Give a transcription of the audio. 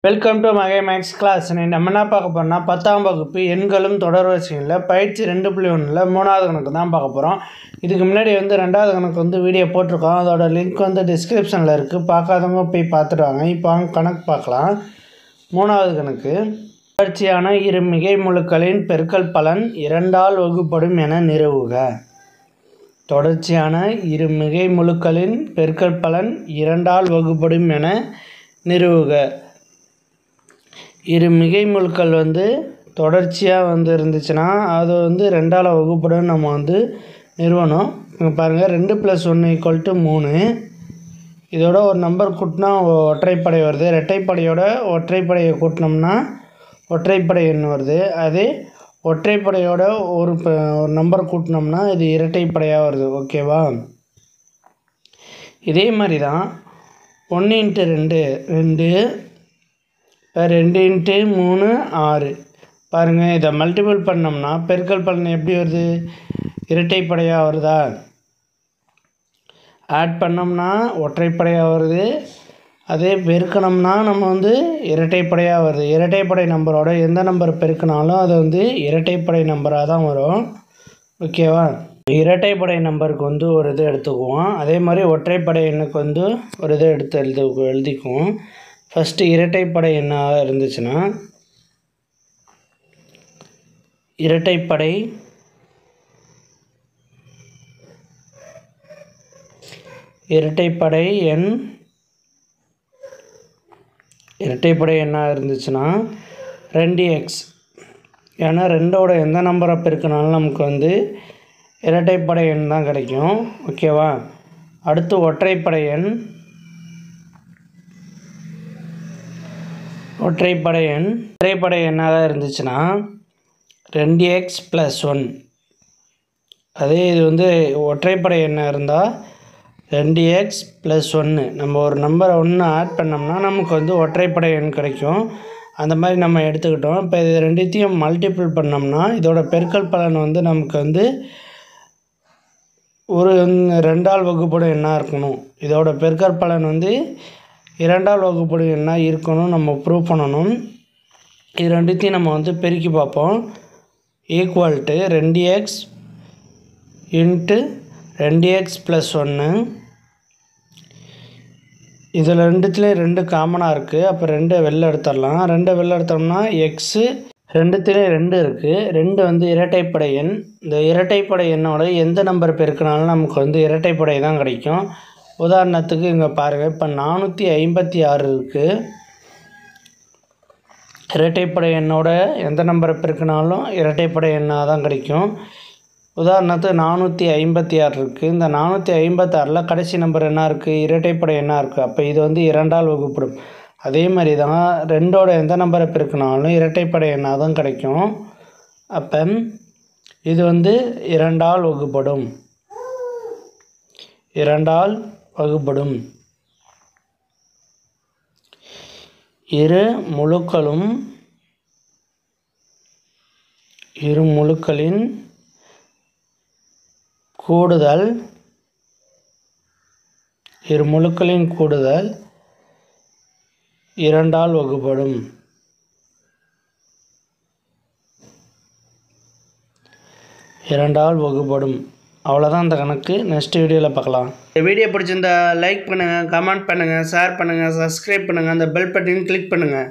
Welcome to மகை maths class. நம்ம என்ன பார்க்க போகிறோம்னா 10ஆம் வகுப்பு எண்களும் தொடர்வரிசைகளில் பயிற்சி 2.1ல் 3வது கணக்கு தான் பார்க்க போகிறோம். இதுக்கு முன்னாடி 2வது கணக்கு வீடியோ போட்டிருக்கோம். அதோட லிங்க் டிஸ்கிரிப்ஷனில் இருக்குது. பார்க்காதவங்க போய் பார்த்துடுவாங்க. இப்போ கணக்கு பார்க்கலாம். 3வது கணக்கு, தொடர்ச்சியான இரு மிகை முழுக்களின் பெருக்கல் பலன் 2ஆல் வகுப்படும் என நிறுவுக. தொடர்ச்சியான இரு மிகை முழுக்களின் பெருக்கல் பலன் 2ஆல் வகுப்படும் என நிறுவுக. இரு மிகை முழுக்கள் தொடர்ச்சியாக இருந்துச்சுன்னா அது 2ஆல் வகுப்படும் நம்ம நிறுவனம். இங்கே பாருங்கள், 2 + 1 = 3. இதோட ஒரு நம்பர் கூட்டினா ஒற்றைப்படை வருது. இரட்டைப்படையோட ஒற்றைப்படையை கூட்டினோம்னா ஒற்றைப்படை எண் வருது. அதே ஒற்றைப்படையோட ஒரு நம்பர் கூட்டினோம்னா இது இரட்டைப்படையாக வருது. ஓகேவா? இதே மாதிரி தான் 1 × 2 2, 2 × 3 6. பாருங்கள், இதை மல்டிபிள் பண்ணோம்னா பெருக்கல் பலன் எப்படி வருது? இரட்டைப்படையாக வருதா? ஆட் பண்ணோம்னா ஒற்றைப்படையாக வருது. அதே பெருக்கணும்னா நம்ம இரட்டைப்படையாக வருது. இரட்டைப்படை நம்பரோட எந்த நம்பர் பெருக்கினாலும் அது இரட்டைப்படை நம்பராக தான் வரும். ஓகேவா? இரட்டைப்படை நம்பருக்கு ஒரு இது எடுத்துக்குவோம். அதே மாதிரி ஒற்றைப்படை எண்ணுக்கு ஒரு இது எடுத்து எழுதிக்குவோம். ஃபஸ்ட்டு இரட்டைப்படை எண்ணாக இருந்துச்சுன்னா இரட்டைப்படை எண்ணாக இருந்துச்சுன்னா 2x. ஏன்னா 2ஓட எந்த நம்பரை பெருக்கினாலும் நமக்கு இரட்டைப்படை எண் தான் கிடைக்கும். ஓகேவா? அடுத்து ஒற்றைப்படை எண்ணாக இருந்துச்சுன்னா 2x + 1. அதே இது ஒற்றைப்படை எண்ணாக இருந்தால் 2x + 1. நம்ம ஒரு நம்பரை 1 ஆட் பண்ணோம்னா நமக்கு ஒற்றைப்படை எண் கிடைக்கும். அந்த மாதிரி நம்ம எடுத்துக்கிட்டோம். இப்போ இது ரெண்டுத்தையும் மல்டிபிள் பண்ணோம்னா இதோட பெருக்கல் பலன் நமக்கு ஒரு 2ஆல் வகுப்படும் எண்ணாக இருக்கணும். இதோட பெருக்கல் பலன் 2ஆல் வகுப்படும் எண்ணாக இருக்கணும். நம்ம ப்ரூவ் பண்ணணும். இது ரெண்டுத்தையும் நம்ம பெருக்கி பார்ப்போம். Equal to 2x × 2x + 1. இதில் ரெண்டுத்துலேயும் 2 காமனாக இருக்குது. அப்போ 2 வெளில எடுத்துடலாம். 2 வெளில எடுத்தோம்னா எக்ஸு ரெண்டுத்துலேயும் 2 இருக்குது. 2 இரட்டைப்படை எண். இந்த இரட்டைப்படை எண்ணோட எந்த நம்பர் பெருக்கினாலும் நமக்கு இரட்டைப்படை தான் கிடைக்கும். உதாரணத்துக்கு இங்கே பாருங்கள், இப்போ 456 இருக்குது. இரட்டைப்படை எண்ணோட எந்த நம்பரை பெருக்கினாலும் இரட்டைப்படை எண்ணாக தான் கிடைக்கும். உதாரணத்துக்கு 456 இருக்குது. இந்த 456ல் கடைசி நம்பர் என்ன இருக்குது? இரட்டைப்படை எண்ணாக இருக்குது. அப்போ இது 2ஆல் வகுப்படும். அதே மாதிரி தான் 2ஓட எந்த நம்பரை பெருக்கினாலும் இரட்டைப்படை எண்ணாக தான் கிடைக்கும். அப்போ இது 2ஆல் வகுப்படும். 2ஆல் வகுப்படும். இரு முழுக்களின் கூடுதல் 2ஆல் வகுப்படும். அவ்வளோதான் இந்த கணக்கு. நெக்ஸ்ட் வீடியோவில் பார்க்கலாம். இந்த வீடியோ பிடிச்சிருந்தா லைக் பண்ணுங்கள், கமெண்ட் பண்ணுங்கள், ஷேர் பண்ணுங்கள், சப்ஸ்கிரைப் பண்ணுங்கள், அந்த பெல் பட்டனையும் கிளிக் பண்ணுங்கள்.